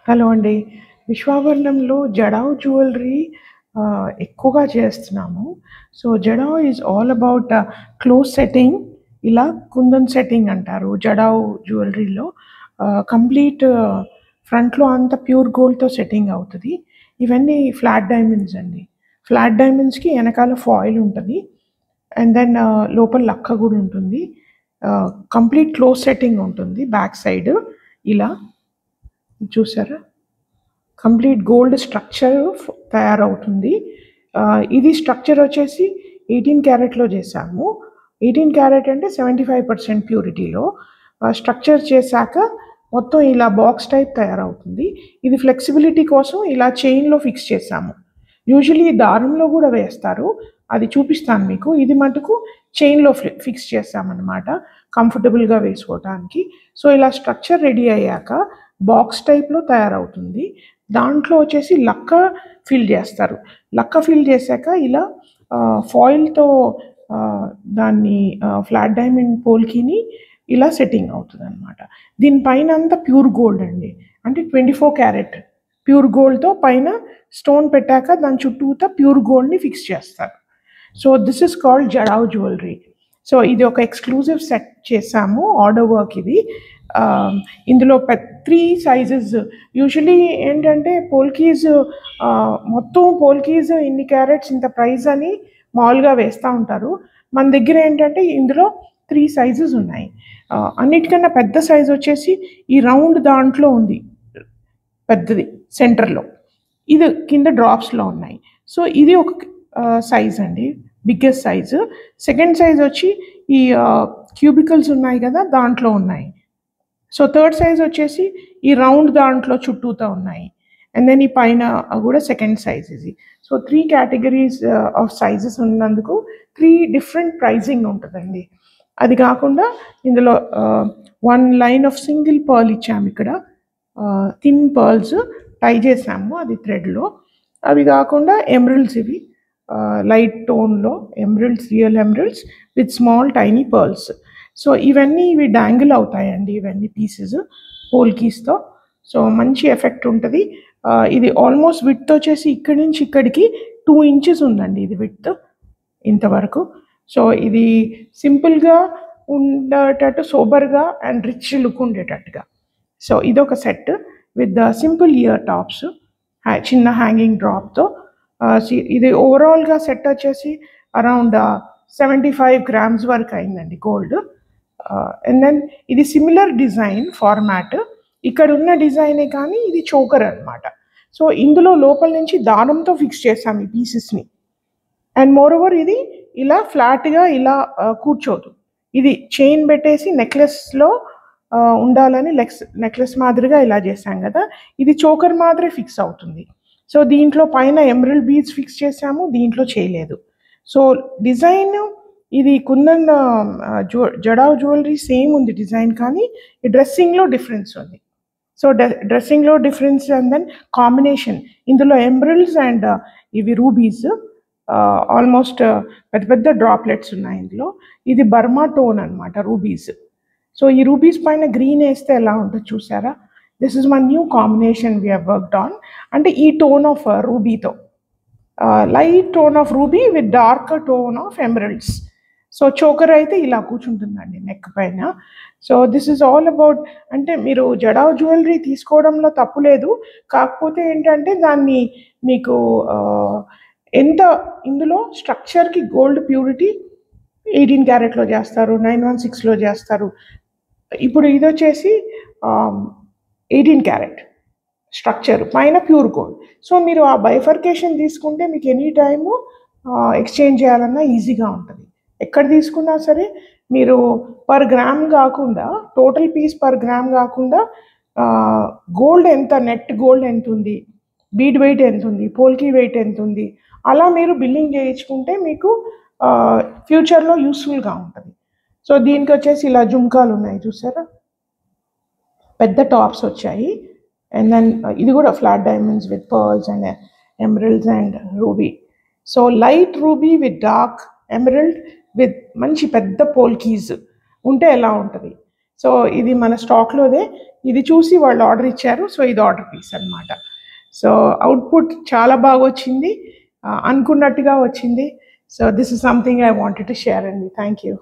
Hello అండి. విశ్వాభరణంలో jadau jewellery ఎక్కువగా చేస్తున్నాము. So, jadau is all about close setting. ఇలా కుందన్ సెట్టింగ్ అంటారు జడావ్ జ్యువెలరీలో. కంప్లీట్ ఫ్రంట్‌లో అంతా ప్యూర్ గోల్డ్‌తో సెట్టింగ్ అవుతది. ఇవన్నీ ఫ్లాట్ డైమండ్స్ అండి. ఫ్లాట్ డైమండ్స్‌కి ఎనకాల ఫాయిల్ ఉంటది. అండ్ దెన్ లోపల లక్క గూడా ఉంటుంది. కంప్లీట్ క్లోజ్ సెట్టింగ్ ఉంటుంది బ్యాక్ సైడ్ ఇలా. చూసారా? కంప్లీట్ గోల్డ్ స్ట్రక్చర్ తయారవుతుంది. ఇది స్ట్రక్చర్ వచ్చేసి 18 క్యారెట్‌లో చేశాము. 18 క్యారెట్ అంటే 75% ప్యూరిటీలో. స్ట్రక్చర్ చేశాక మొత్తం ఇలా బాక్స్ టైప్ తయారవుతుంది. ఇది ఫ్లెక్సిబిలిటీ కోసం ఇలా చైన్‌లో ఫిక్స్ చేశాము. యూజువల్లీ దారంలో కూడా వేస్తారు. అది చూపిస్తాను మీకు. ఇది మటుకు చైన్‌లో ఫిక్స్ చేశామన్నమాట కంఫర్టబుల్‌గా వేసుకోవటానికి. సో, ఇలా స్ట్రక్చర్ రెడీ అయ్యాక బాక్స్ టైప్‌లో తయారవుతుంది. దాంట్లో వచ్చేసి లక్క ఫిల్ చేస్తారు. లక్క ఫిల్ చేశాక ఇలా ఫాయిల్‌తో దాన్ని ఫ్లాట్ డైమండ్ పోల్కిని ఇలా సెట్టింగ్ అవుతుందన్నమాట. దీనిపైన అంతా ప్యూర్ గోల్డ్ అండి. అంటే 24 క్యారెట్ ప్యూర్ గోల్డ్‌తో పైన స్టోన్ పెట్టాక దాని చుట్టూతా ప్యూర్ గోల్డ్‌ని ఫిక్స్ చేస్తారు. So, this is called jadau jewellery. So, ఇది ఒక ఎక్స్‌క్లూజివ్ సెట్ చేశాము. ఆర్డర్ వర్క్ ఇది. ఇందులో 3 సైజెస్ యూజువల్లీ ఏంటంటే పోల్కీస్ మొత్తం పోల్కీస్ ఇన్ని క్యారెట్స్ ఇంత ప్రైస్ అని మామూలుగా వేస్తూ ఉంటారు. మన దగ్గర ఏంటంటే ఇందులో 3 సైజెస్ ఉన్నాయి. అన్నిటికన్నా పెద్ద సైజ్ వచ్చేసి ఈ రౌండ్ దాంట్లో ఉంది పెద్దది సెంటర్‌లో. ఇది కింద డ్రాప్స్‌లో ఉన్నాయి. సో, ఇది ఒక సైజ్ అండి. Biggest size. సెకండ్ సైజ్ వచ్చి ఈ క్యూబికల్స్ ఉన్నాయి కదా దాంట్లో ఉన్నాయి. సో, థర్డ్ సైజ్ వచ్చేసి ఈ రౌండ్ దాంట్లో చుట్టూతా ఉన్నాయి. అండ్ దెన్ ఈ పైన కూడా సెకండ్ సైజ్ ఇది. సో, 3 కేటగిరీస్ ఆఫ్ సైజెస్ ఉన్నందుకు 3 డిఫరెంట్ ప్రైజింగ్ ఉంటుందండి. అది కాకుండా ఇందులో 1 లైన్ ఆఫ్ సింగిల్ పర్ల్ ఇచ్చాము ఇక్కడ. థిన్ పర్ల్స్ టై చేసాము అది థ్రెడ్‌లో. అవి కాకుండా ఎమరల్డ్స్ ఇవి లైట్ టోన్‌లో emeralds, real emeralds with small tiny pearls. So, ఇవి డాంగిల్ అవుతాయండి ఇవన్నీ పీసెస్ పోల్కీస్‌తో. సో, మంచి ఎఫెక్ట్ ఉంటది. ఇది ఆల్మోస్ట్ విడ్త్ వచ్చేసి ఇక్కడి నుంచి ఇక్కడికి 2 ఇంచెస్ ఉందండి ఇది విడ్త్ ఇంతవరకు. సో, ఇది సింపుల్‌గా ఉండేటట్టు సోబర్‌గా అండ్ రిచ్ లుక్ ఉండేటట్టుగా. సో, ఇదొక set with simple ear tops చిన్న హ్యాంగింగ్ డ్రాప్‌తో. ఇది ఓవరాల్‌గా సెట్ వచ్చేసి అరౌండ్ 75 గ్రామ్స్ వరకు అయిందండి గోల్డ్. అండ్ దెన్ ఇది సిమిలర్ డిజైన్ ఫార్మాట్. ఇక్కడ ఉన్న డిజైనే కానీ ఇది చోకర్ అనమాట. సో, ఇందులో లోపల నుంచి దారంతో ఫిక్స్ చేసాం ఈ పీసెస్‌ని. అండ్ మోర్ ఓవర్ ఇది ఇలా ఫ్లాట్‌గా ఇలా కూర్చోదు. ఇది చైన్ పెట్టేసి నెక్లెస్‌లో ఉండాలని నెక్లెస్ మాదిరిగా ఇలా చేశాం కదా. ఇది చోకర్ మాదిరి ఫిక్స్ అవుతుంది. సో, దీంట్లో పైన ఎమరల్డ్ బీడ్స్ ఫిక్స్ చేసాము. దీంట్లో చేయలేదు. సో, డిజైన్ ఇది కుందన్ జడావ్ జ్యువెలరీ సేమ్ ఉంది డిజైన్, కానీ ఈ డ్రెస్సింగ్‌లో డిఫరెన్స్ ఉంది. సో, డ్రెస్సింగ్‌లో డిఫరెన్స్ అండ్ దెన్ కాంబినేషన్ ఇందులో ఎమరల్డ్స్ అండ్ ఇవి రూబీస్ ఆల్మోస్ట్ పెద్ద పెద్ద డ్రాప్లెట్స్ ఉన్నాయి ఇందులో. ఇది బర్మా టోన్ అనమాట రూబీస్. సో, ఈ రూబీస్ పైన గ్రీన్ వేస్తే ఎలా ఉంటుందో చూసారా? This is my new combination we have worked on. అంటే ఈ టోన్ ఆఫ్ రూబీతో light tone of ruby with dark tone of emeralds. So, choker అయితే ఇలా కూర్చుంటుందండి నెక్ పైన. So, this is all about. అంటే మీరు జడావ్ జ్యువెలరీ తీసుకోవడంలో తప్పు లేదు. కాకపోతే ఏంటంటే దాన్ని మీకు ఎంత ఇందులో స్ట్రక్చర్‌కి గోల్డ్ ప్యూరిటీ 18 క్యారెట్‌లో చేస్తారు, 916లో చేస్తారు. ఇప్పుడు ఇదొచ్చేసి 18 క్యారెట్ స్ట్రక్చర్ పైన ప్యూర్ గోల్డ్. సో, మీరు ఆ బైఫర్కేషన్ తీసుకుంటే మీకు ఎనీ టైము ఎక్స్చేంజ్ చేయాలన్నా ఈజీగా ఉంటుంది. ఎక్కడ తీసుకున్నా సరే మీరు పర్ గ్రామ్ కాకుండా టోటల్ పీస్ పర్ గ్రామ్ కాకుండా గోల్డ్ ఎంత, నెట్ గోల్డ్ ఎంత ఉంది, బీడ్ వెయిట్ ఎంత ఉంది, పోల్కీ వెయిట్ ఎంత ఉంది, అలా మీరు బిల్లింగ్ చేయించుకుంటే మీకు ఫ్యూచర్లో యూస్ఫుల్గా ఉంటుంది. సో, దీనికి వచ్చేసి ఇలా జుంకాలు ఉన్నాయి చూసారా? పెద్ద టాప్స్ వచ్చాయి. అండ్ దెన్ ఇది కూడా flat diamonds with pearls and emeralds and ruby. So, light ruby with dark emerald with మంచి పెద్ద పోల్కీస్ ఉంటే ఎలా ఉంటుంది. సో ఇది మన స్టాక్లోదే, ఇది చూసి వాళ్ళు ఆర్డర్ ఇచ్చారు. సో ఇది ఆర్డర్ పీస్ అనమాట. సో అవుట్పుట్ చాలా బాగా వచ్చింది, అనుకున్నట్టుగా వచ్చింది. So this is something I wanted to share అండి. Thank you.